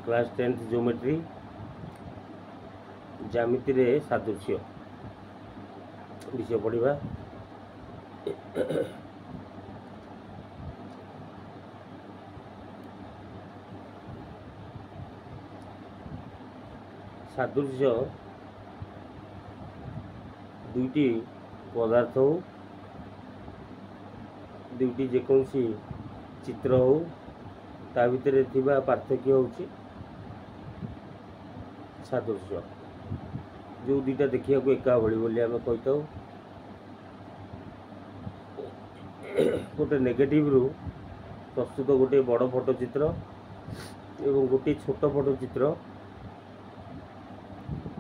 Class 10th geometry ज्यामिति रे सादृश्य विषय पढ़ा। सादृश्य दुईटी पदार्थ हो, दुईटी जेकोसी चित्र हो, ता भितर थिबा पार्थक्य होची सादृश्य। जो दुईटा देखिया को एका भली बोली आम कहीता। गोटे नेगेटिव रु प्रस्तुत गोटे बड़ फोटोचित्र एवं गोटे छोट फोटोचित्र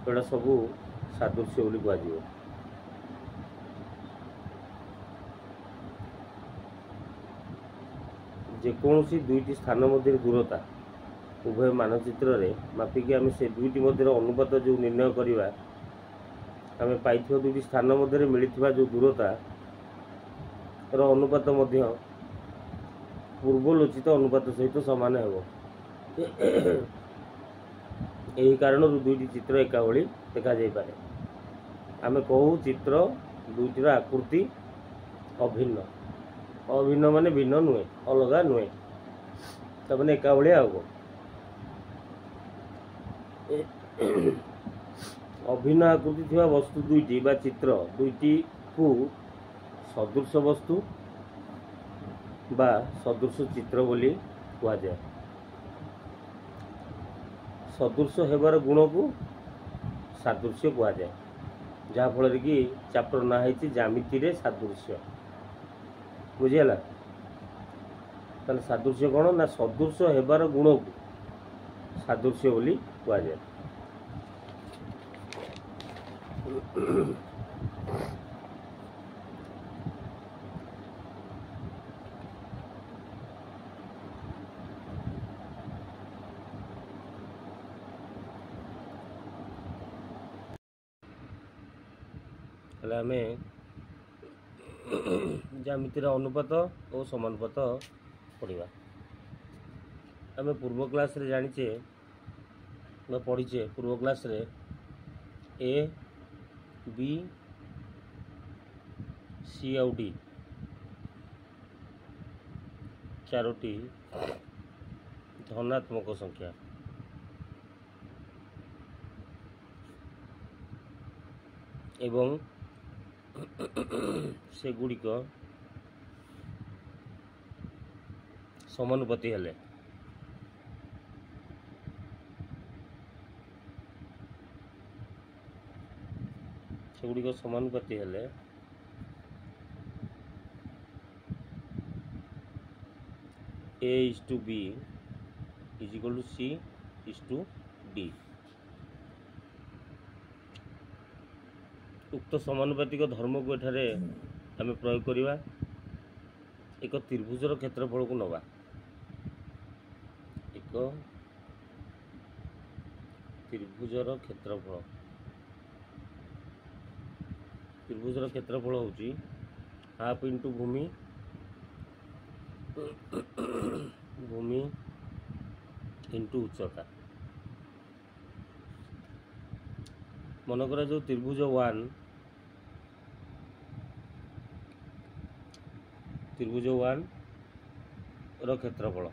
एटा सबू सादृश्य बोली कहुए। जेकोसी दुईटी स्थान मध्य दूरता उभय मानचित्र रे मापिकी आम से दुईटी मध्य अनुपात जो निर्णय करवा आम पाई दुईटी स्थान मध्य मिलता जो दूरता रो अनुपात मध्य पूर्वलोचित अनुपात सहित सामान हो। यही कारण दुईटी चित्र एका भली देखा जाई पारे। आम कहू चित्र दुईटीर आकृति अभिन्न। अभिन्न माने भिन्न नुहे, अलगा नुहे, तब एका भाया हम। अभिन्न आकृति थिबा वस्तु दुईटी बा चित्र दुईटी को सदृश वस्तु बा सदृश चित्र बोली कहा जाए। सदृश हेबार गुण को सादृश्य कहा जाए, जहाँ फल कि चैप्टर ना है ज्यामिति रे सादृश्य। बुझीगला? ताले सादृश्य कौन ना सदृश हेबार गुण को सादृश्य बोली कहा जाए। आम ज्यामितिर अनुपात और समानुपात पढ़ा। आम पूर्व क्लास रे जानिचे पढ़ीचे पूर्व क्लास रे ए बी सी आउ डी चारोटी धनात्मक संख्या एवं से गुड़िक समानुपाती हेले से गुड़िक समानुपाती हेले A is to B is equal to C is to D। उक्त समानुपातिक धर्म को एठारे आम प्रयोग करवा। एक त्रिभुजर क्षेत्रफल को नवा। एक त्रिभुजर क्षेत्रफल त्रिभुजर क्षेत्रफल होची हाफ इंटू भूमि भूमि इंटू उच्चता। मनकर जो त्रिभुज 1 रो क्षेत्रफल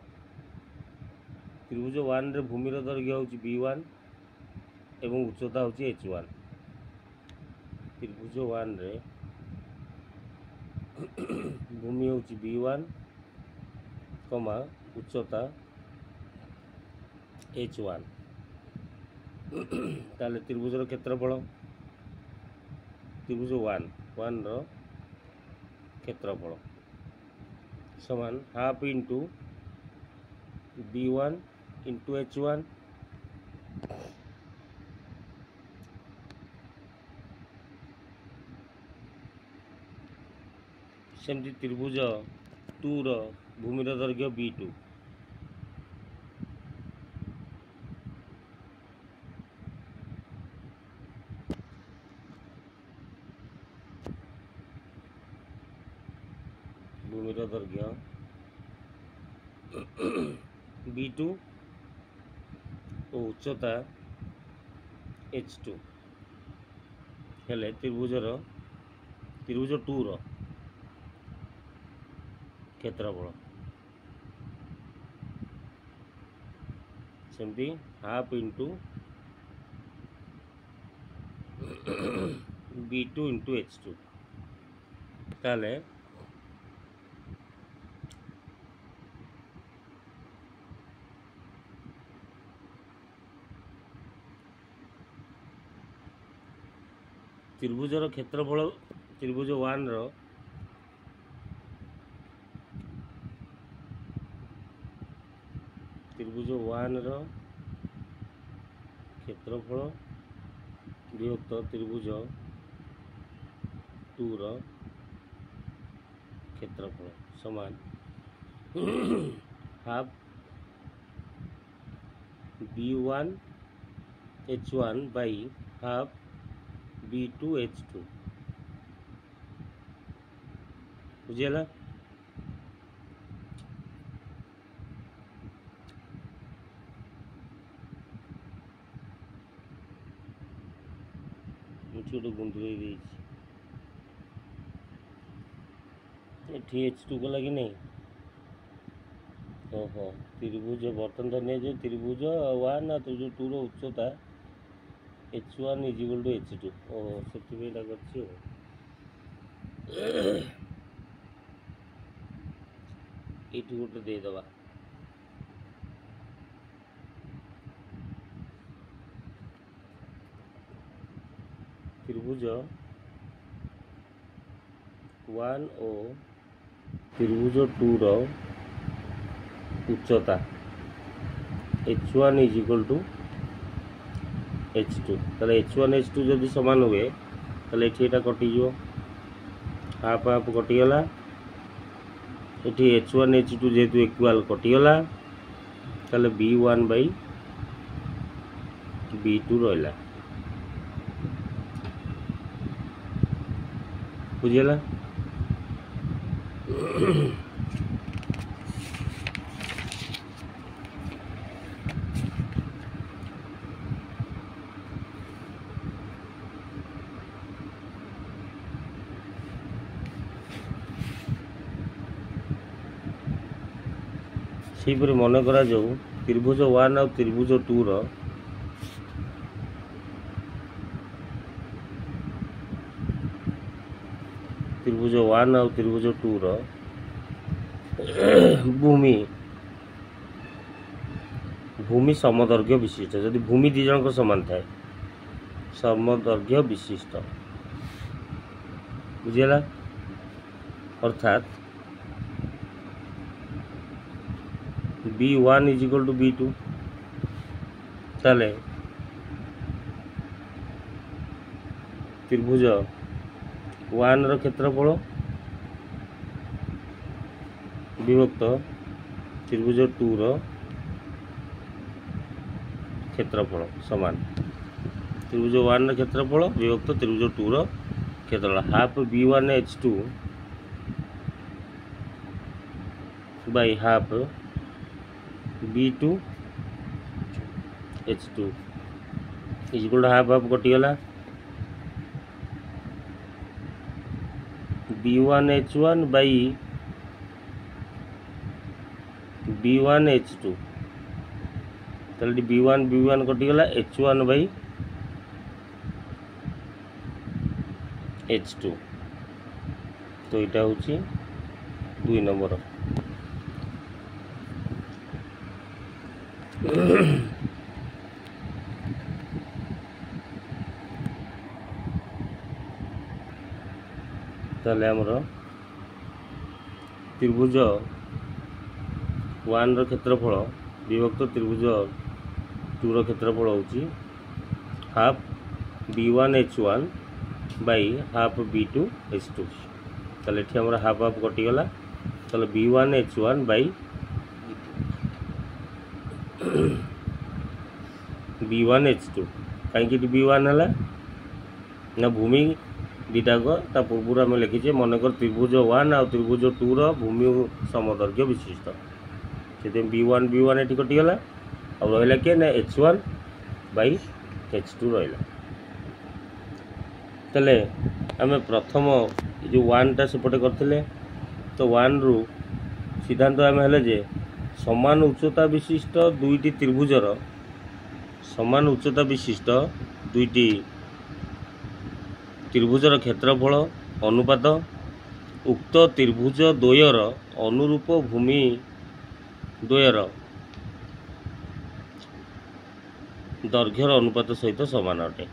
त्रिभुज 1 रे भूमिर दैर्घ्य होची B1 एवं उच्चता होची H1। त्रिभुज 1 रे भूमि होची B1 कमा उच्चता H1। ताले त्रिभुजर क्षेत्रफल त्रिभुज 1 रो क्षेत्रफल समान half into B1 into H1 सेमती त्रिभुज 2 रो भूमिर दैर्घ्य B2 भूमिर दैर्घ्य B2 ଓ ଉଚ୍ଚତା H2 ହେଲେ ତ୍ରିଭୁଜ 2ର କ୍ଷେତ୍ରଫଳ ସେମିତି half into B2 into H2 ତାହେଲେ ତ୍ରିଭୁଜର କ୍ଷେତ୍ରଫଳ ତ୍ରିଭୁଜ 1ର କ୍ଷେତ୍ରଫଳ ବିଭକ୍ତ ତ୍ରିଭୁଜ 2ର କ୍ଷେତ୍ରଫଳ ସମାନ half B1 H1 Bai half B2 H2 ବୁଝିହେଲା। ଗୋଟେ ଗୁଣ୍ଡୁରେଇ ଦେଇଛି ଏଠି H2 ଗଲା କି ନାହିଁ। ଓହୋ ତ୍ରିଭୁଜ ବର୍ତ୍ତମାନ ଧରିନିଆ ଯେଉଁ ତ୍ରିଭୁଜ 1 ଆଉ ତ୍ରିଭୁଜ 2ର ଉଚ୍ଚତା H1 = H2 ଓହୋ ସେଥିପାଇଁ ଏଇଟା କରିଛି ଆଉ ଏଇଠି ଗୋଟେ ଦେଇଦେବା ତ୍ରିଭୁଜ 1 ଓ ତ୍ରିଭୁଜ 2ର ଉଚ୍ଚତା H1 = H2 তাহলে H1 H2 যদি সমান हुए তাহলে এটি এটা কটিଯିବ হাফ হাফ কটিগলা এটি H1 H2 যেহেতু ইকুয়াল কটিগলা তাহলে B1 বাই B2 রইলা বুঝিলা। ସେହିପରି ମନେ କରାଯାଉ ତ୍ରିଭୁଜ 1 ଆଉ ତ୍ରିଭୁଜ 2ର ଭୂମି ସମଦୈର୍ଘ୍ୟ ବିଶିଷ୍ଟ ଯଦି ଭୂମି ଦୁଇ ଜଣଙ୍କ ସମାନ ଥାଏ ସମଦୈର୍ଘ୍ୟ ବିଶିଷ୍ଟ ବୁଝିଲା ଅର୍ଥାତ୍ B1 = B2 তাহলে ত্রিভুজ 1ର କ୍ଷେତ୍ରଫଳ ବିଭକ୍ତ ତ୍ରିଭୁଜ 2ର କ୍ଷେତ୍ରଫଳ ସମାନ ତ୍ରିଭୁଜ 1ର କ୍ଷେତ୍ରଫଳ ବିଭକ୍ତ ତ୍ରିଭୁଜ 2ର କ୍ଷେତ୍ରଫଳ half B1 H2 by half B2 H2 = half half କଟିଗଲା B1 H1 Bai B1 H2 তাহলে B1 কটিগলা H1 বাই H2 তো এটা হচ্ছে 2 নম্বর তাহলে আমরা ত্রিভুজ 1ର କ୍ଷେତ୍ରଫଳ ବିଭକ୍ତ ତ୍ରିଭୁଜ 2ର କ୍ଷେତ୍ରଫଳ ହେଉଛି half B1 H1 Bai half B2 H2 ତାହେଲେ ଏଠି ଆମର ହାଫ୍ ହାଫ୍ କଟିଗଲା ତାହେଲେ B1 H1 Bai B1 H2 कहीं B1 है ना भूमि दुटाक ता पूर्व आम लिखीचे मनकर त्रिभुज 1 आ त्रिभुज 2 भूमि समदैर्घ्य विशिष्ट से B1 ये कटिगला आ ଆଉ ରହିଲା କିଏ ନା H1/H2 ରହିଲା। ତାହେଲେ ଆମେ ପ୍ରଥମ ଯେଉଁ 1ଟା ସେପଟେ କରିଥିଲେ, ତ 1ରୁ ସିଦ୍ଧାନ୍ତ ଆମେ ହେଲେ ଯେ ସମାନ ଉଚ୍ଚତା ବିଶିଷ୍ଟ ଦୁଇଟି ତ୍ରିଭୁଜର କ୍ଷେତ୍ରଫଳ ଅନୁପାତ ଉକ୍ତ ତ୍ରିଭୁଜ ଦ୍ୱୟର ଅନୁରୂପ ଭୂମି ଦ୍ୱୟର ଦୈର୍ଘ୍ୟର ଅନୁପାତ ସହିତ ସମାନ ଅଟେ।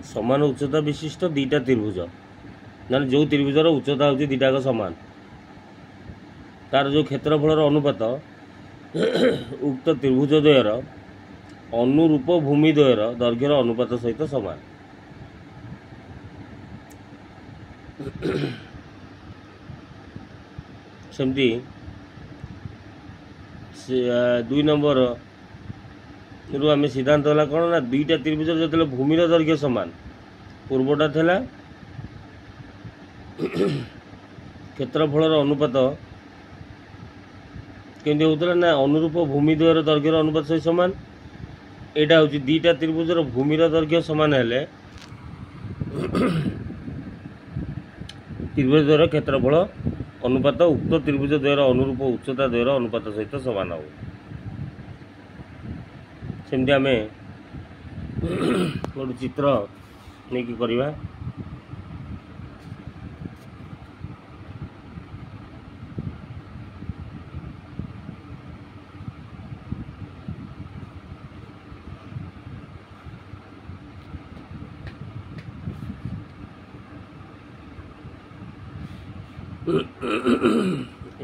ସମାନ ଉଚ୍ଚତା ବିଶିଷ୍ଟ ଦୁଇଟା ତ୍ରିଭୁଜ, ମାନେ ଯେଉଁ ତ୍ରିଭୁଜର ଉଚ୍ଚତା ହେଉଛି ଦୁଇଟାକ ସମାନ, ତାର ଯେଉଁ କ୍ଷେତ୍ରଫଳର ଅନୁପାତ ଉକ୍ତ ତ୍ରିଭୁଜ ଦ୍ୱୟର ଅନୁରୂପ ଭୂମି ଦ୍ୱୟର ଦୈର୍ଘ୍ୟର ଅନୁପାତ ସହିତ ସମାନ। ସେମିତି 2 ନମ୍ବରରୁ ଆମେ ସିଦ୍ଧାନ୍ତ ହେଲା କ'ଣ ନା ଦୁଇଟା ତ୍ରିଭୁଜର ଯେତେବେଳେ ଭୂମିର ଦୈର୍ଘ୍ୟ ସମାନ, ପୂର୍ବଟା ଥିଲା କ୍ଷେତ୍ରଫଳର ଅନୁପାତ କେମିତି ହେଉଥିଲା ନା ଅନୁରୂପ ଭୂମି ଦ୍ୱୟର ଦୈର୍ଘ୍ୟର ଅନୁପାତ ସହିତ ସମାନ। ଏଇଟା ହେଉଛି ଦୁଇଟା ତ୍ରିଭୁଜର ଭୂମିର ଦୈର୍ଘ୍ୟ ସମାନ ହେଲେ ତ୍ରିଭୁଜ ଦ୍ୱୟର କ୍ଷେତ୍ରଫଳ ଅନୁପାତ ଉକ୍ତ ତ୍ରିଭୁଜ ଦ୍ୱୟର ଅନୁରୂପ ଉଚ୍ଚତା ଦ୍ୱୟର ଅନୁପାତ ସହିତ ସମାନ ହେବ। ସେମିତି ଆମେ ଗୋଟେ ଚିତ୍ର ନେଇକି କରିବା।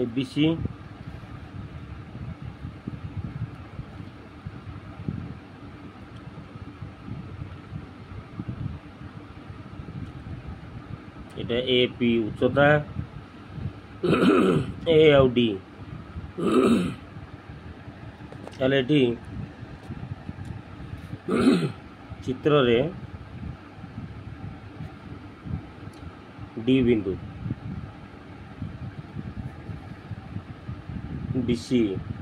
ABC এটা AP উচ্চতা, A ଆଉ D। তাহলে এটি চিত্ରରେ D বিন্দু BC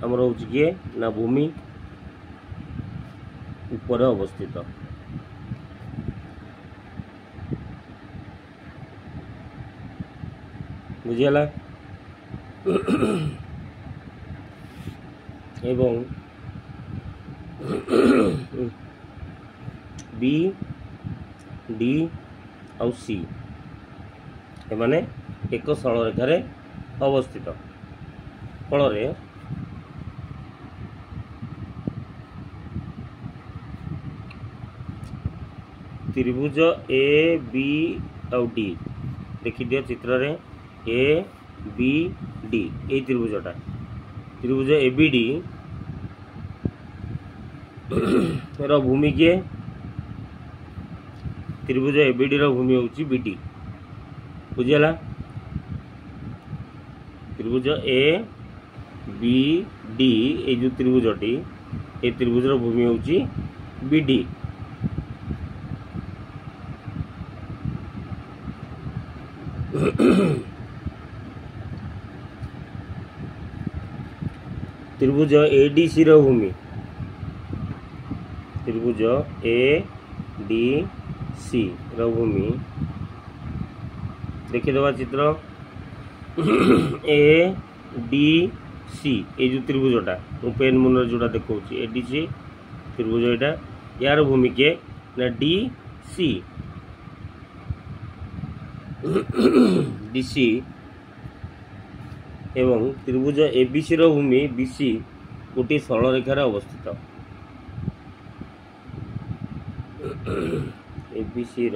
ଆମର ହେଉଛି କିଏ ନା ଭୂମି ଉପରେ ଅବସ୍ଥିତ। ବୁଝିଗଲା। ଏବଂ B D ଆଉ C ଏମାନେ ଏକ ସରଳରେଖାରେ ଅବସ୍ଥିତ। ଫଳରେ ତ୍ରିଭୁଜ AB ଆଉ D ଦେଖିଦିଅ ଚିତ୍ରରେ ABD এই ত্রিভুজটা ত্রিভুজ ABD এর ভূমি কিଏ ত্রিভুজ ABD ର ଭୂମି ହେଉଛି BD। ବୁଝିଗଲା। ত্রিভুজ ABD এই ଯେଉଁ ତ୍ରିଭୁଜଟି এই ତ୍ରିଭୁଜର ଭୂମି ହେଉଛି BD। ত্রিভুজ ADC ର ଭୂମି ত্রিভুଜ ADC ର ଭୂମି ଦେଖିଦେବା ଚିତ୍ର ADC এই ଯେଉଁ ତ୍ରିଭୁଜଟା ମୁଁ ପେନ୍ ମୁନରେ ଯେଉଁଟା ଦେଖାଉଛି ADC ତ୍ରିଭୁଜ ଏଇଟା ୟାର ଭୂମି କିଏ ନା DC DC ଏବଂ ତ୍ରିଭୁଜ ABC ର ଭୂମି BC ଗୋଟିଏ ସରଳରେଖାରେ ଅବସ୍ଥିତ। ABC ର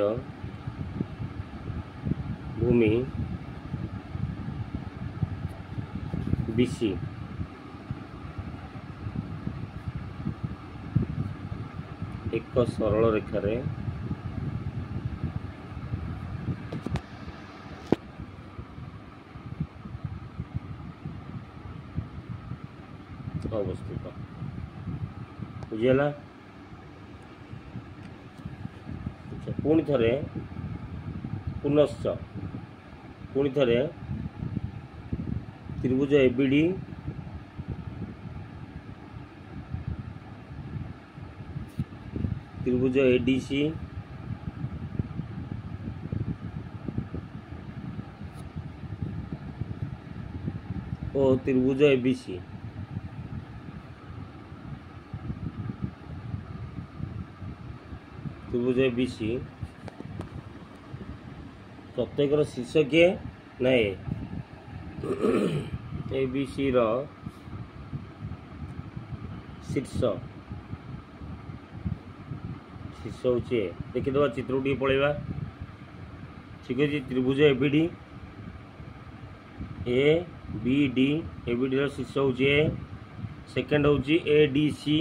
ଭୂମି BC ଏକ ସରଳରେଖାରେ अवस्थित बुझीगला। पुणी थे पुनश्च पुणी थे त्रिभुज एबीडी त्रिभुज एडीसी और त्रिभुज एबीसी त्रिभुज एबीसी प्रत्येक शीर्ष किए ना एबीसी रो शीर्ष शीर्ष हूँ देखीदे चित्र टी पलैया ठीक है। त्रिभुज ABD A B D ABD रो शीर्ष हूँ ए सेकेंड हूँ एडीसी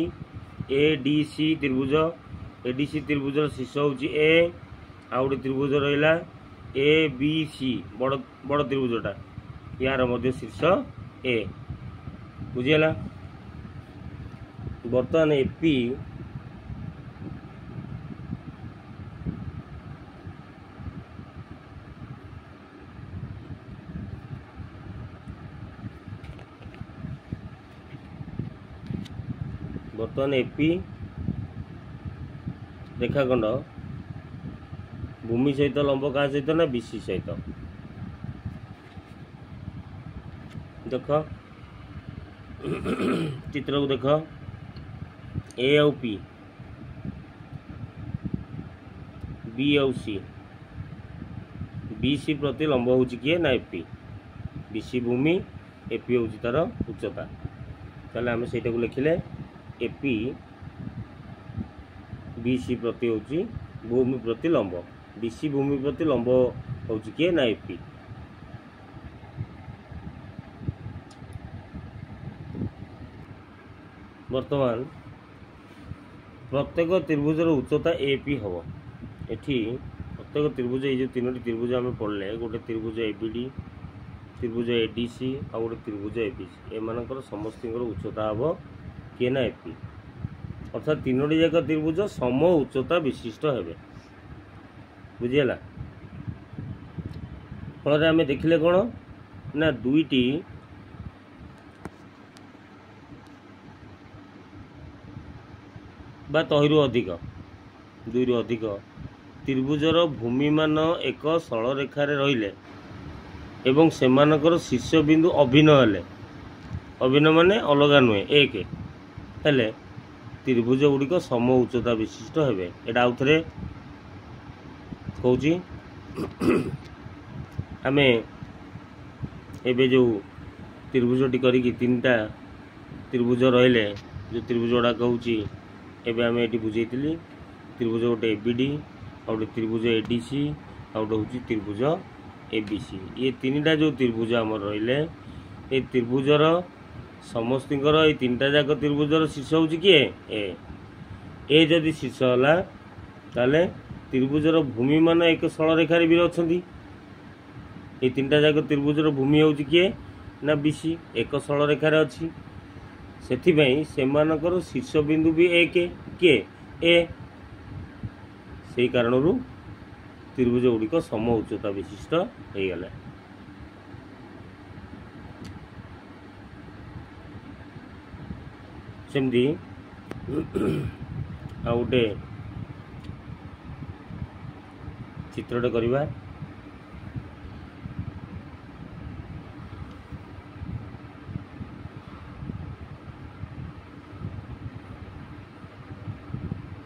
एडीसी त्रिभुज एडीसी त्रिभुज शीर्ष हूँ ए आउ गोटे त्रिभुज रहा ए बी सी बड़ बड़ त्रिभुजटा यार मध्य शीर्ष ए बुझीगला। बर्तमान एपी बर्तमान एपी रेखाखंड भूमि सहित लंब क्या सहित ना बीसी सहित देख चित्र को देख ए आउ पी बी आउ सी बीसी प्रति लंब हूँ किए ना एपी बीसी भूमि एपी हूँ तार उच्चता ताले आम से लिखिले एपी बीसी प्रति हूँ भूमि प्रति लंब बीसी भूमि प्रति लंब हूँ किए ना एपी। वर्तमान प्रत्येक त्रिभुजर उच्चता एपी हम एठी प्रत्येक त्रिभुज ये तीनोटी त्रिभुज आम पढ़ले गोटे त्रिभुज एबीडी त्रिभुज एडीसी आ गोटे त्रिभुज एबीसी एमानकर समस्तर उच्चता हम किए ना एपी अर्थात तीनोटी जाक त्रिभुज सम उच्चता विशिष्ट हेबे बुझीगला। फल आम देखिले कौन ना दुईटी बा तहिरु अधिक दुई अधिक त्रिभुजर भूमिमान एक सरल रेखार रहिले एवं सेमानकर शीर्ष बिंदु अभिन्न हेले अभिन्न माने अलगा नुहे एक हेले त्रिभुज गुड़िक सम उच्चता विशिष्ट हेबे। एटा आउ थे कहूँ आम एबे जो त्रिभुजटी करी तीनटा त्रिभुज रहिले जो त्रिभुज गुड़ा कहूँ एबे आम ये बुझेली त्रिभुज गोटे एबीडी आ गोटे त्रिभुज एडीसी आ गोटे हूँ त्रिभुज एबीसी ये तीनटा जो त्रिभुज आम रहिले ये त्रिभुजर समस्तर ये तीनटा जाक त्रिभुजर शीर्ष हूँ किए ए जदि शीर्ष है ताले त्रिभुजर भूमि मान एक सरल रेखार भी अच्छा ये तीनटा जाक त्रिभुजर भूमि हूँ किए ना बीसी एक सरल रेखार अच्छी सेथिबाई सेमानकर शीर्ष बिंदु भी एक किए ए से कारणरू त्रिभुज गुड़िक सम उच्चता विशिष्ट हो गला। सेमती आ गोटे चित्रटे करवा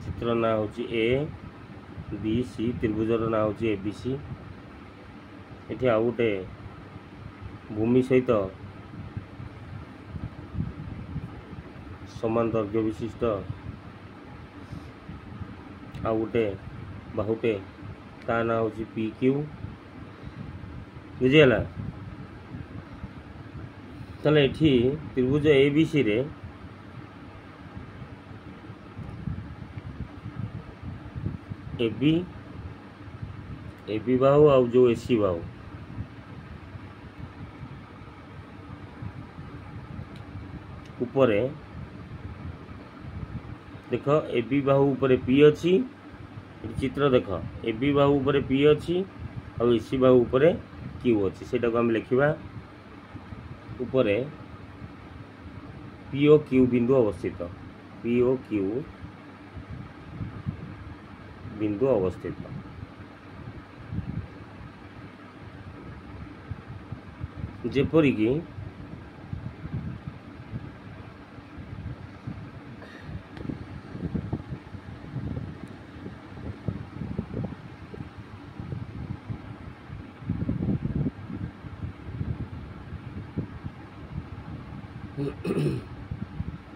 चित्र ना हूँ ए बी सी त्रिभुजर ना हूँ ए बी सी ये आउ गोटे भूमि सहित समान दैर्घ्य विशिष्ट आ गोटे बाहुटे ता ना हूँ पी क्यू बुझीगला। ताले एठी त्रिभुज ए बी सी रे एबी बाहु आ जो एसी बाहु उपरे देख ए बी बाहु ऊपर पी अच्छी चित्र देख ए बी बाहु ऊपर पी अच्छी और एसी बाहु ऊपर क्यू अच्छी से आम लिखा ऊपर पी ओ क्यू बिंदु अवस्थित पी ओ क्यू बिंदु अवस्थित जेपरिक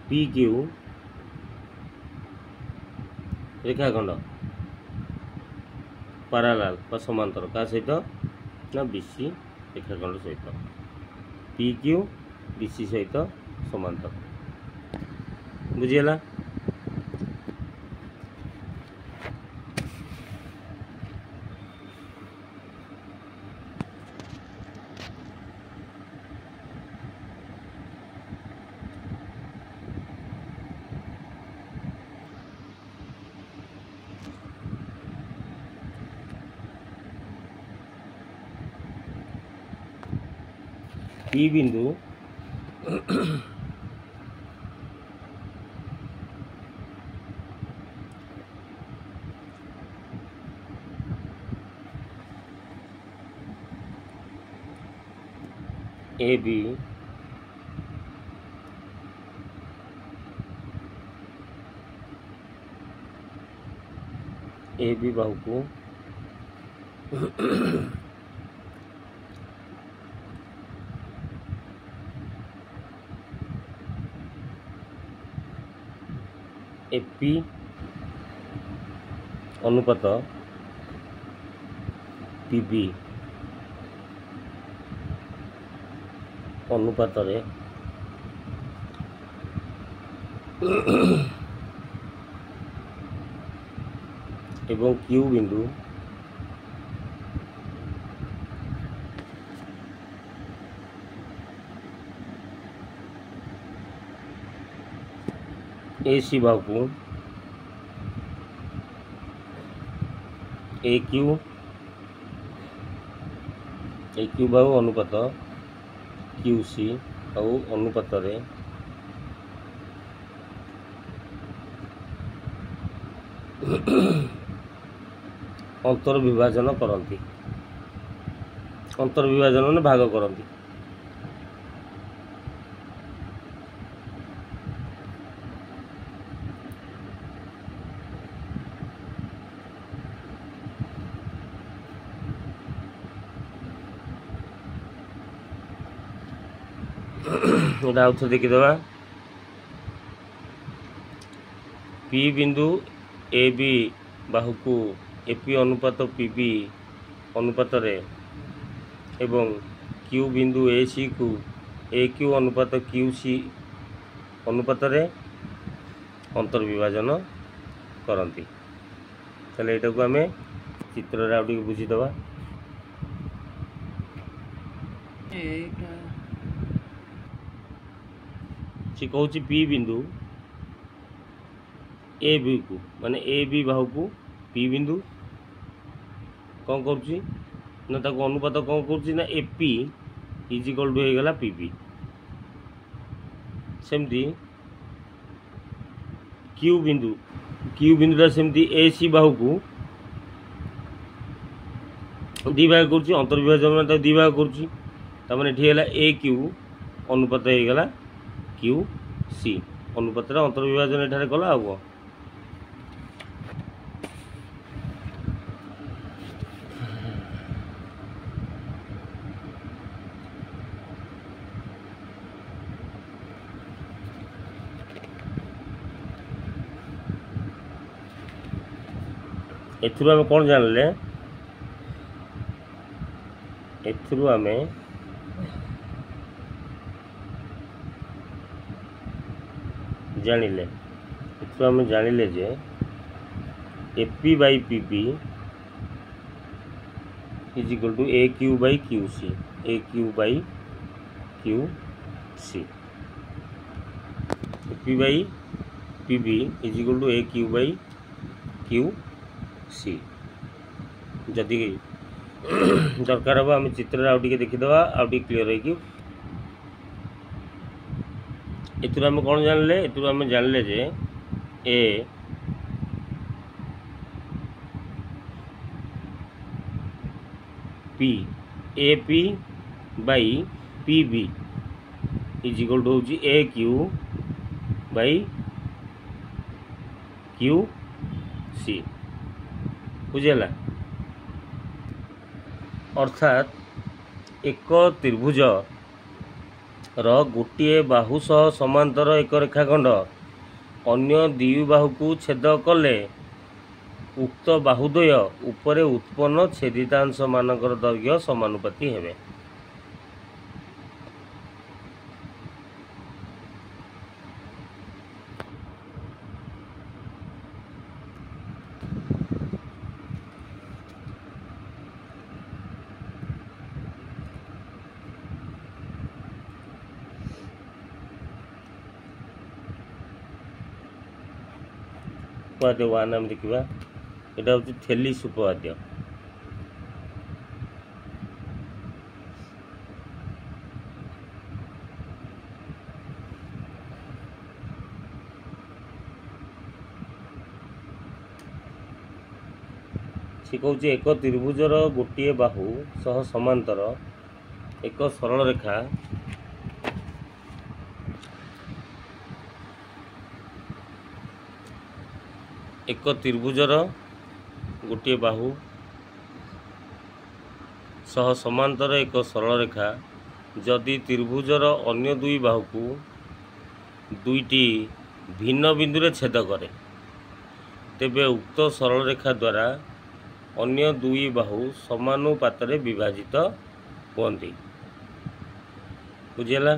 पी क्यू रेखाखंड पारालाल समांतर का सहित ना बीसी रेखाखंड सहित पी क्यू बीसी सहित समांतर बुझीगला। पी बिंदु ए बी बाहु को एपी अनुपात पीबी अनुपात रे एवं क्यू बिंदु एसी बाहु को ए क्यू बाहु अनुपात क्यू सी और अनुपात रे अंतर विभाजन करती अंतर विभाजन ने भाग करती आउे देखीदे पी बिंदु ए बी बाहु को एपी अनुपात पीबी अनुपात रे एवं क्यू बिंदु ए सी को ए क्यू अनुपात क्यू सी अनुपात रे अंतर विभाजन करती ताले एटा को आमे चित्र रे आउटी बुझीदबा सी कहूँ पी बिंदु ए बी को माने ए बी बाहु को पी बिंदु कौन करुच्ची ना ताको अनुपात कौन करुच्ची ना एपी इज इक्वल टू हो गला पीबी सेमती क्यू बिंदुटा सेमती ए सी बाहु को दी भाग करुच्ची अंतर विभाजन दी भाग करुच्ची तार ए क्यू अनुपात हो गला क्यू सी अनुपात अंतर विभाजन एठारे कला आ एथुरु आमे कौन जानले एथुरु आमे जानिले एथुरु आमे जानिले जे AP by PB is equal to A Q by Q C A Q by Q C AP by P B is equal to A Q by Q C जदि दरकार हम आम चित्र आउ टे देखीदे आउ टे क्लीयर हो आम कौन जानले आम जानले जे A P by P B is equal to हूँ A Q by Q C बुझेगा अर्थात एक त्रिभुज गोटे बाहु सह समांतर एक रेखाखंड अन्य दुई बाहु को छेद कले उक्त बाहुद्वय उपरे उत्पन्न छेदितांश मानकर दैर्घ्य समानुपाती हेबे। उपवाद्य वन आम देखा यहाँ हूँ थेलिस उपवाद्य सी कहूँ एक त्रिभुजर गोटे बाहु सह समांतर एक सरल रेखा एक त्रिभुजर गोटे बाहु सह समांतर एक सरल रेखा जदि त्रिभुजर अन्य दुई बाहु को दुईटी भिन्न बिंदु रे छेद करे तेबे उक्त सरल रेखा द्वारा अन्य दुई बाहु समानुपात रे विभाजित होती बुझेला।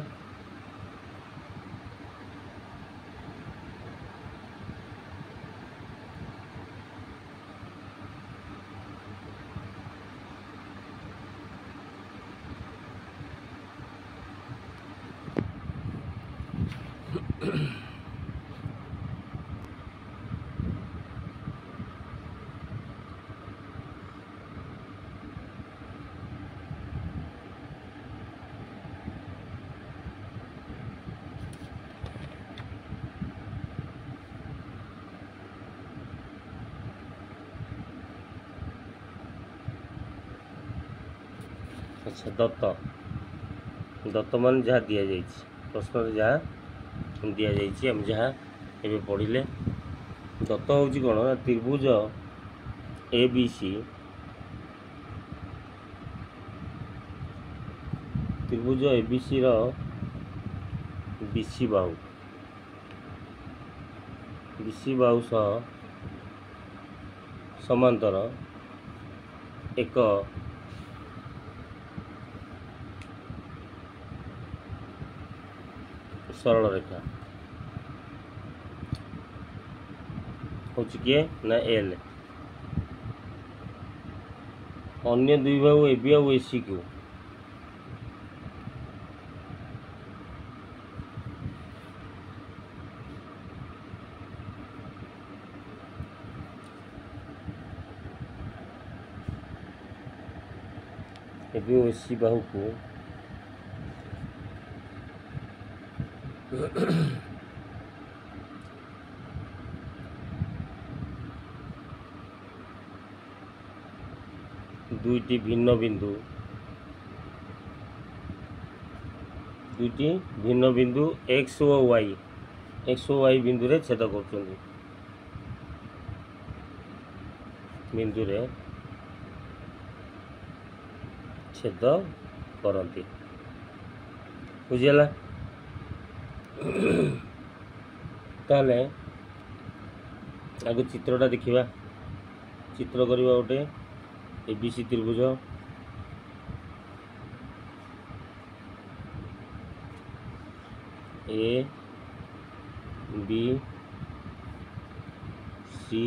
अच्छा दत्त मान जहाँ दि जाइए प्रश्न जहाँ दि जाइए आम जहाँ एवं पढ़ले दत्त हूँ कौन त्रिभुज ए बी सी त्रिभुज ए बी सी बीसी बाहु सह समांतर एक सरल रेखा हूँ किए ना एल अन्य दुई बाहु ए बी आउ ए सी को ए बी ए सी बाहु को दुईटी भिन्न बिंदु एक्स और वाई बिंदु रे छेद कर बिंदु रे छेद करती बुझीगला। ताले आगे चित्रटा देखा चित्र करवा गोटे एबीसी त्रिभुज A B C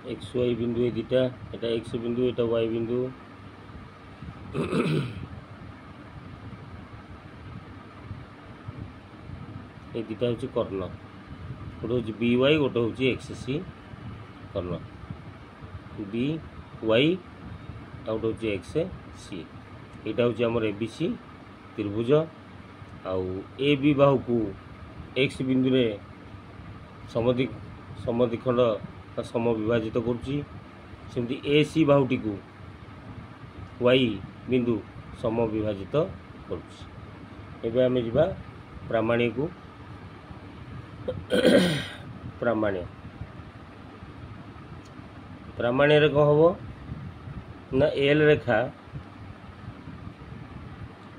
X Y बिंदु ये दुटा एटा एक्स बिंदु एटा वाई बिंदु ये दुटा हूँ कर्ण गोटे हूँ बी वाई गोटे हूँ एक्स सी कर्ण बी वाई आ गोटे हूँ एक्स सी यहाँ हूँ आमर ए बी सी त्रिभुज आउ ए बी बाहु को एक्स बिंदु रे समद्विखंड सम विभाजित करमती ए सी बाहुटी को वाई बिंदु सम विभाजित करुँचे आम जा प्रामाण्य को प्रामाण्य रे कौन हम ना एल रेखा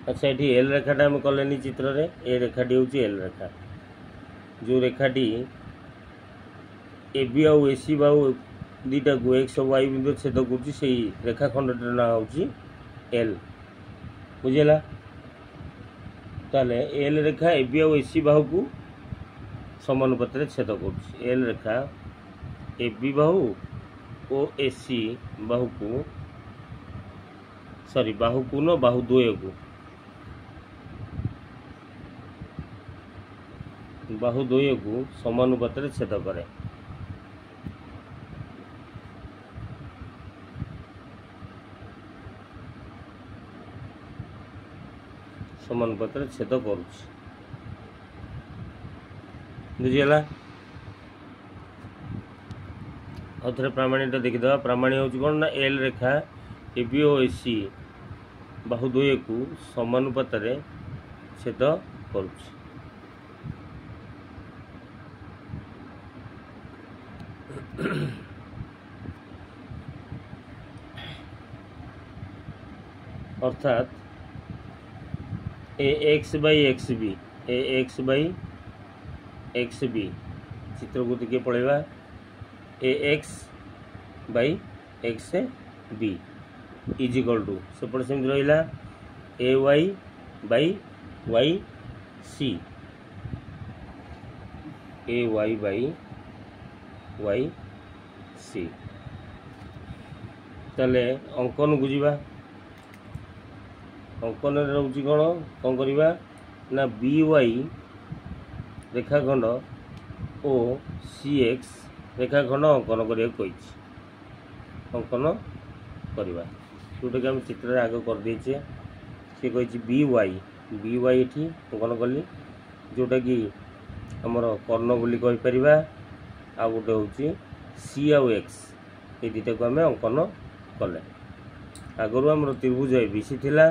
अच्छा ये एल रेखाटा आम कले चित्र रे ए रेखाटी हूँ एल रेखा जो रेखाटी ए बी आउ ए सी बाहु दुटा को एक्स वाई बिंदु छेद कर रेखाखंडटर ना हूँ एल बुझेगा ताले एल रेखा ए बी आउ ए सी बाहु को समानुपात छेद कर एल रेखा ए बी बाहु और ए सी बाहु को सॉरी बाहु को न बाहु द्वय को समानुपात छेद करे समानुपात छेद करुँच बुझीगला आउ थे प्रामाण्यटा देखीद प्रामाण्य हूँ कौन ना एल रेखा ए बी और ए सी बाहुद्वय को समानुपात छेद करुँच अर्थात A X by X B चित्र को देखिए पढ़ेगा A X by X B is equal to सेपटे सेमती रहा A Y by Y C A Y by Y C ताले अंकन को जीवा अंकन रोचे कौन करवा ना बी वाई रेखाखंड ओ सी एक्स रेखाखंड अंकन करने अंकन करवा जोटा कि आम चित्र आग करदेचे सी कही बी वाई ये अंकन कली जोटा कि आमर कर्ण बोली कहीपर आ गोटे हूँ सी आउ एक्स ये दुटा को आम अंकन कले आगु आमर त्रिभुज ए बी सी थिला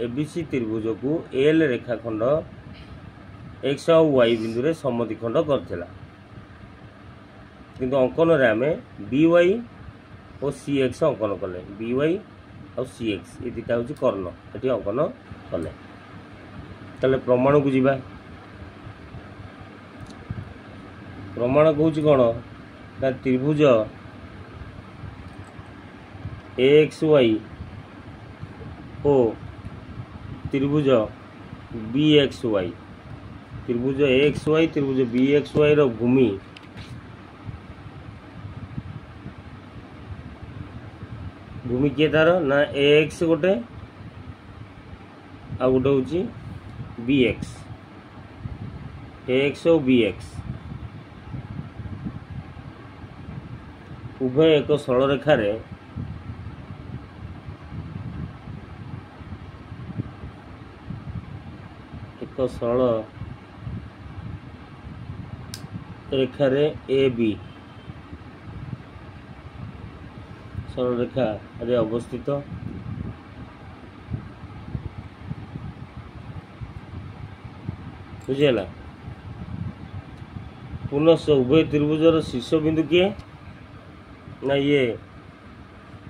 ए बी सी त्रिभुज को एल रेखाखंड एक्स आउ वाई बिंदु रे समद्विखंड करथिला किंतु अंकन रे आमे बी वाई और सी एक्स अंकन कले बी वाई और सी एक्स ये दुटा हूँ कर्ण ये अंकन कले ताले प्रमाण को जीवा प्रमाण कहूँ कौन ना त्रिभुज ए एक्स वाई ओ त्रिभुज बी एक्स वाई त्रिभुज ए एक्स वाई त्रिभुज बी एक्स वाई रो भूमि किए तार ना ए एक्स गोटे आ गोटे हूँ बी एक्स ए एक्स और बी एक्स उभय एक सरल रेखा रे एक सरल रेखा रे ए बी सरल रेखा रे अवस्थित बुझेगा पुनः उभय त्रिभुजर शीर्ष बिंदु किए ना ये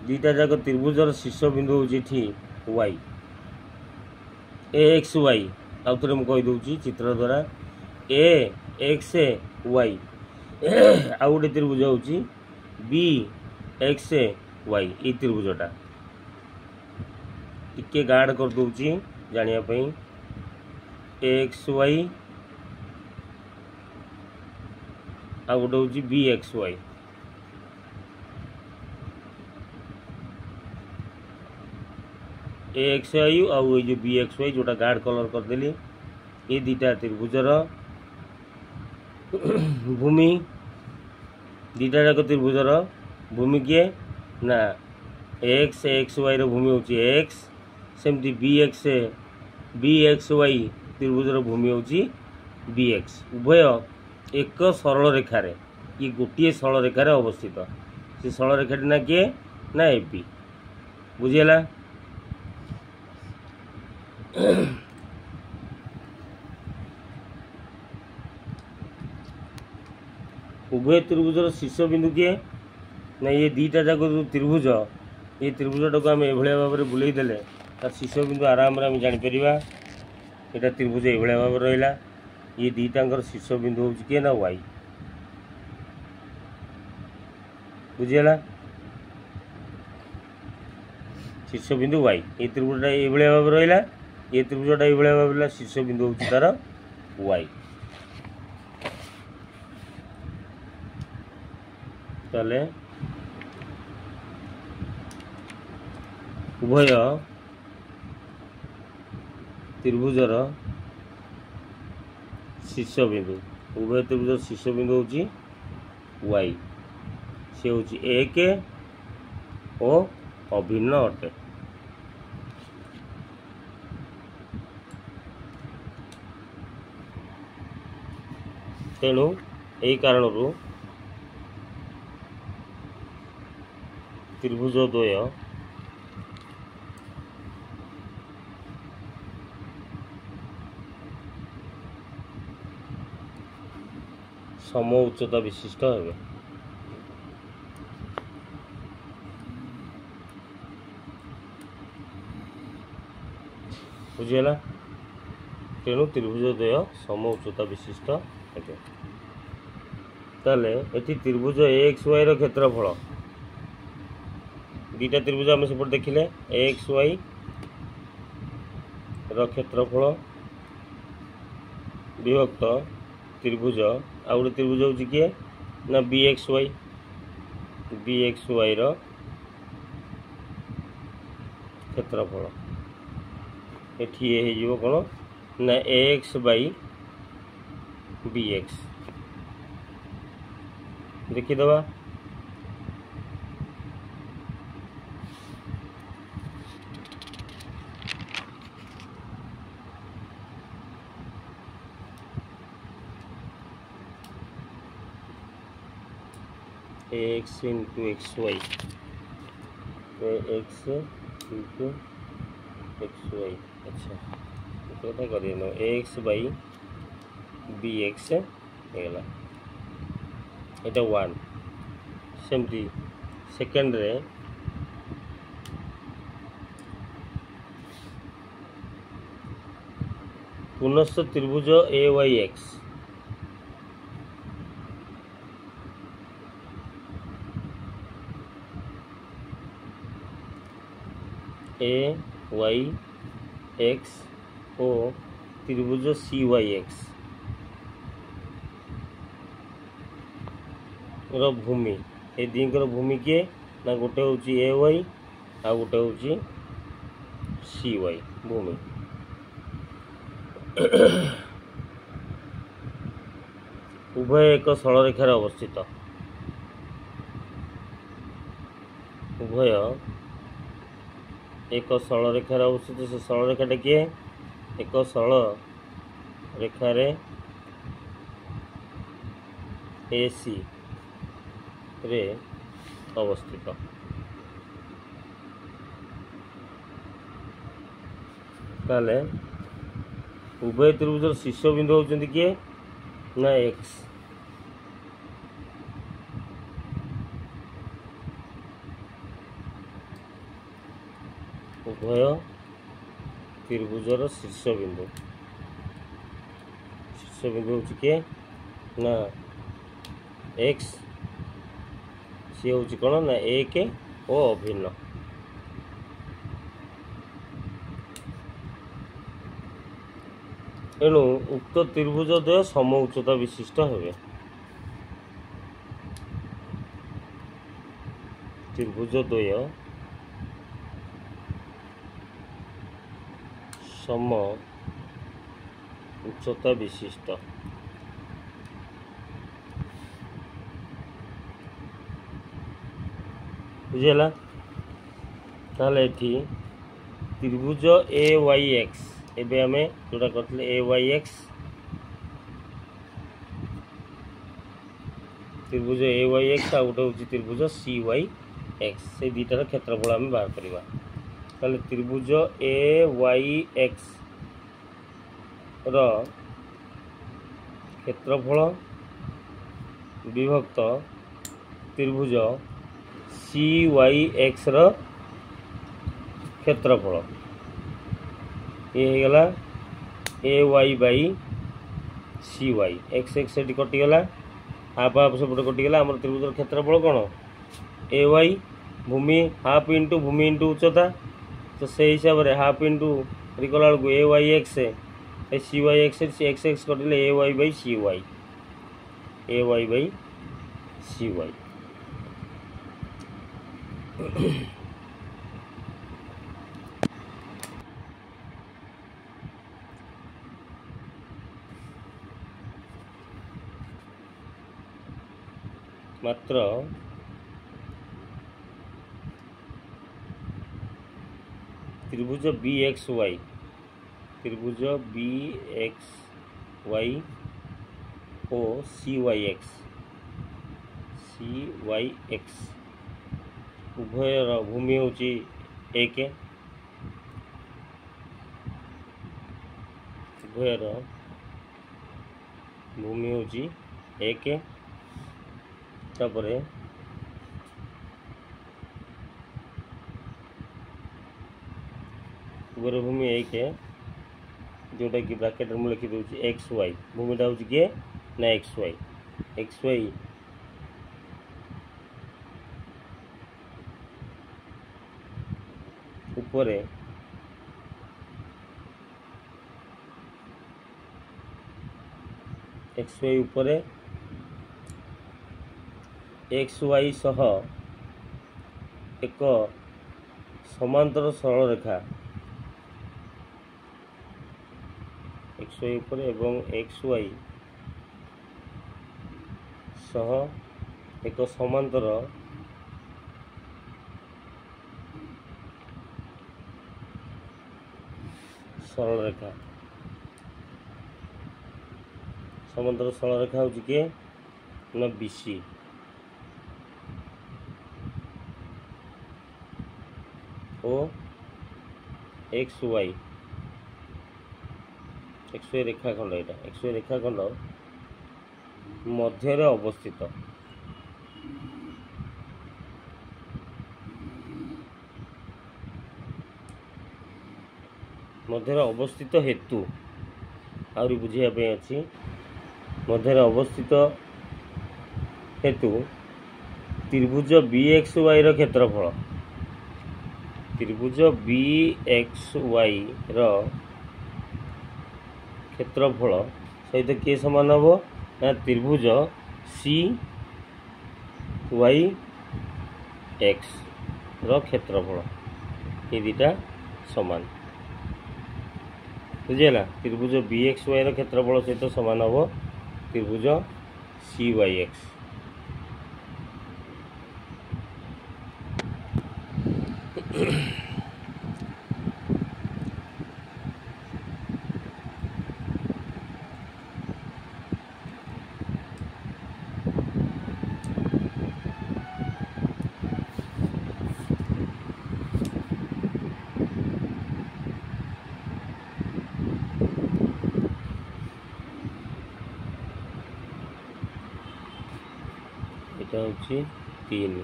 दीटा जाक त्रिभुजर शीर्ष बिंदु हूँ वाई ए एक्स वाई आउ थे मुझे कहीदे चित्र द्वारा ए एक्स वाई आउ गोटे त्रिभुज हूँ बी एक्स वाई ये त्रिभुजटा टिके गाढ़ कर दूची जानापी एक्स वाई आ गोटे हूँ बी एक्स वाई ए एक्स वाई आउ ये जो बी एक्स वाई जोटा गाढ़ कलर करदेली ये दुटा त्रिभुजर भूमि दीटा जाक त्रिभुजर भूमि किए ना एक्स एक्स वाई भूमि होची एक्स सेमती बी एक्स वाई त्रिभुजर भूमि होची बी एक्स उभय एक सरल रेखार कि गोटे सरल रेखार अवस्थित से सरल रेखाटी ना किए ना एपी बुझीगला। उभय त्रिभुजर शीर्ष बिंदु किए ना ये दीटा जाक जो त्रिभुज ये त्रिभुजटा को आम एभलिया भाव में बुलाई देले तार शीर्ष बिंदु आराम से आम जापर यहाँ त्रिभुज ये भाव रहा ये दीटांकर शीर्ष बिंदु हो किए ना वाई बुझीगला शीर्ष बिंदु वाई ये त्रिभुजटा ये भाव रहा ये त्रिभुजटा ये भाव रहा शीर्ष बिंदु हो तार वाई ताले उभय त्रिभुजर शीर्ष बिंदु उभय त्रिभुजर शीर्ष बिंदु होची वाई से होची एक और अभिन्न अटे। तेणु यही कारण त्रिभुज द्वय सम उच्चता विशिष्ट हेबे। बुझीगला तेणु त्रिभुज द्वय सम उच्चता विशिष्ट हेबे। ताले एटी त्रिभुज एक्स वाई रो क्षेत्रफल दीटा त्रिभुज आम सेपट देखिले एक्स वाई रो क्षेत्रफल विभक्त त्रिभुज आ गोटे त्रिभुज होची किए ना बी एक्स वाई रो क्षेत्रफल एठी ये हो कौन ना एक्स बाई बी एक्स देखीदबा X into X Y X into X Y अच्छा कथा कर एक्स बाई बी एक्स होगा यहाँ वन सेमती सेकेंड रे पुनश्च त्रिभुज ए वाई एक्स ए वाई एक्स और त्रिभुज सी वाई एक्स रो भूमि ये दीकर भूमि किए ना गोटे हूँ ए वाई आ गोटे हूँ सी वाई भूमि उभय एक सरल रेखार अवस्थित उभय एक सरल रेखार अवस्थित से सरल रेखाटा किए एक सरल रेखार एसी रे अवस्थित ताले उभय त्रिभुजर शीर्ष बिंदु होचंदी किए ना एक्स उभय त्रिभुजर शीर्ष बिंदु होची किए ना एक्स सी होची कौन ना एक ओ अभिन्न एणु उक्त त्रिभुज द्वय सम उच्चता विशिष्ट हेबे। त्रिभुज द्वय सम उच्चता विशिष्ट बुझीगला ताले एठी त्रिभुज ए वाई एक्स एबे आमे जोटा करथले ए वाई एक्स त्रिभुज ए वाई एक्स आ गोटे होची त्रिभुज सी वाई एक्स से दुटार क्षेत्रफल आम बाहर करवा ताले त्रिभुज ए वाई एक्स रो क्षेत्रफल विभक्त त्रिभुज सी वाई एक्स रो क्षेत्रफल ये गला A Y by C Y X X से कटिगला हाफ हाफ सेपटे कटिगला आम त्रिभुज क्षेत्रफल कौन ए वाई भूमि हाफ इंटू भूमि इंटू उच्चता तो से हिसाब से हाफ इंटू कला बेलू A Y X C Y X X X कटिले A Y by C Y C Y मात्र त्रिभुज B X Y O C Y X उभयर भूमि होची एक उभयर भूमि होची एक तापरे उभयर भूमि एक जोटा कि ब्रैकेट में लिखी दूसरी एक्स वाई भूमिटा हूँ किए ना एक्स वाई उपरे एक्स वाई उपरे एक्स वाई सह एक समांतर सरल रेखा एक्स वाई उपरे एवं एक्स वाई सह एक समांतर सरल रेखा समांतर सरल रेखा हूँ किए ना बीसी ओ एक्स वाई रेखाखंड यहाँ एक्स वाई रेखाखंड मध्य अवस्थित हेतु आहरी बुझापी अच्छी मध्य अवस्थित हेतु त्रिभुज बी एक्स वाई रो क्षेत्रफल त्रिभुज बी एक्स वाई रो क्षेत्रफल सहित किए समान हम ना त्रिभुज सी वाई एक्स रो क्षेत्रफल ये दुटा समान बुझेगा त्रिभुज बी एक्स वाई रो क्षेत्रफल सहित समान हम त्रिभुज सी वाई एक्स हूँ 3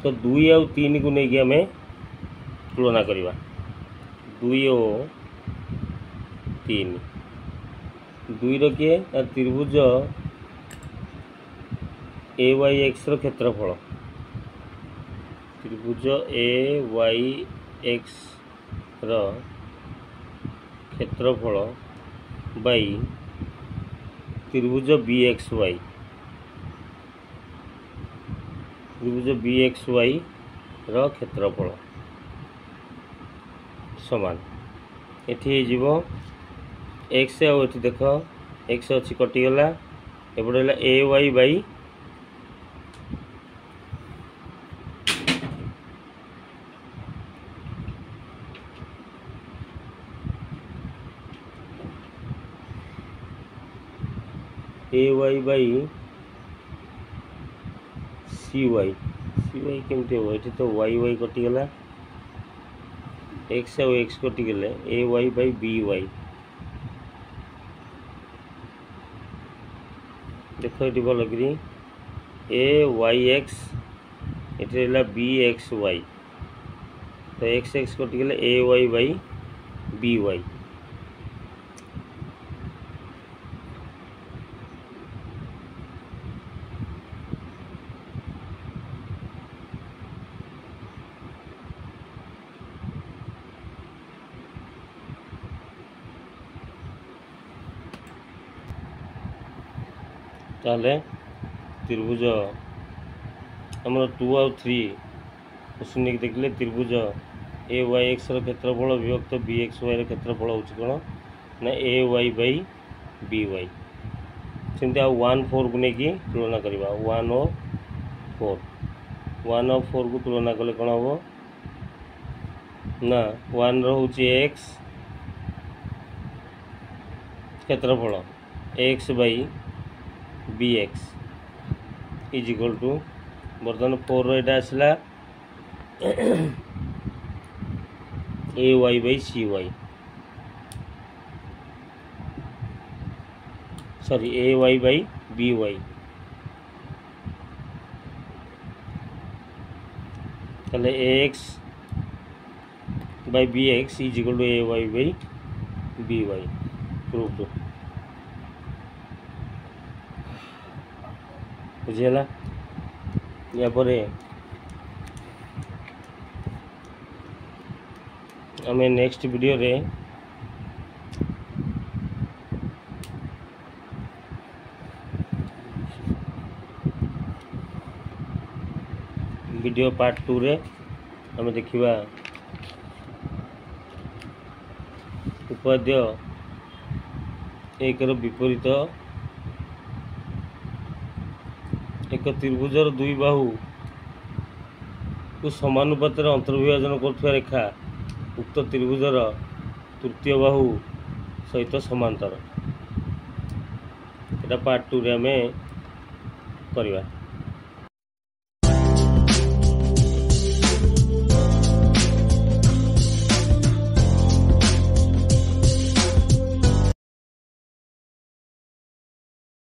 तो 2 आउ 3 को लेकिन आम तुलना करवा 2 और 3 2 रे त्रिभुज ए वाई एक्स रो क्षेत्रफल त्रिभुज ए वाई एक्स रो क्षेत्रफल बाई त्रिभुज बी एक्स वाई रो क्षेत्रफल समान एठी जीव एक्स आउ एठी देख एक्स अच्छी कटिगला एपटे A Y by A Y by C Y केमती हम ये तो वाई वाई कटिगला एक्स आउ एक्स कटिगले A Y by B Y देख ये भल कि ए वाई एक्स ये बी एक्स वाई तो एक्स एक्स कटिगले A Y by B Y ताले त्रिभुज आमर 2 और 3 क्वेश्चन देखिले त्रिभुज ए वाई एक्स क्षेत्रफल विभक्त बी एक्स वाई क्षेत्रफल हो कौन ना ए वाई बाई बी वाई सेमती आ 1 4 को लेकिन तुलना करवा 1 और 4 को तुलना कले कौन हम ना 1 रोचे एक्स क्षेत्रफल X by B X is equal to बर्तमान 4 रहा आसला A Y by C Y sorry A Y by B Y ताले A X by B X is equal to A Y by B Y proof बुझीगला या पर आम next video रे video part 2 रे आम देखिबा उपाद्य एक विपरीत एक त्रिभुजर दुई बाहु को समानुपात अंतर्विभाजन करुवा रेखा उक्त त्रिभुजर तृतीय बाहु सहित समांतर। एटा पार्ट 2 रे आमे करवा।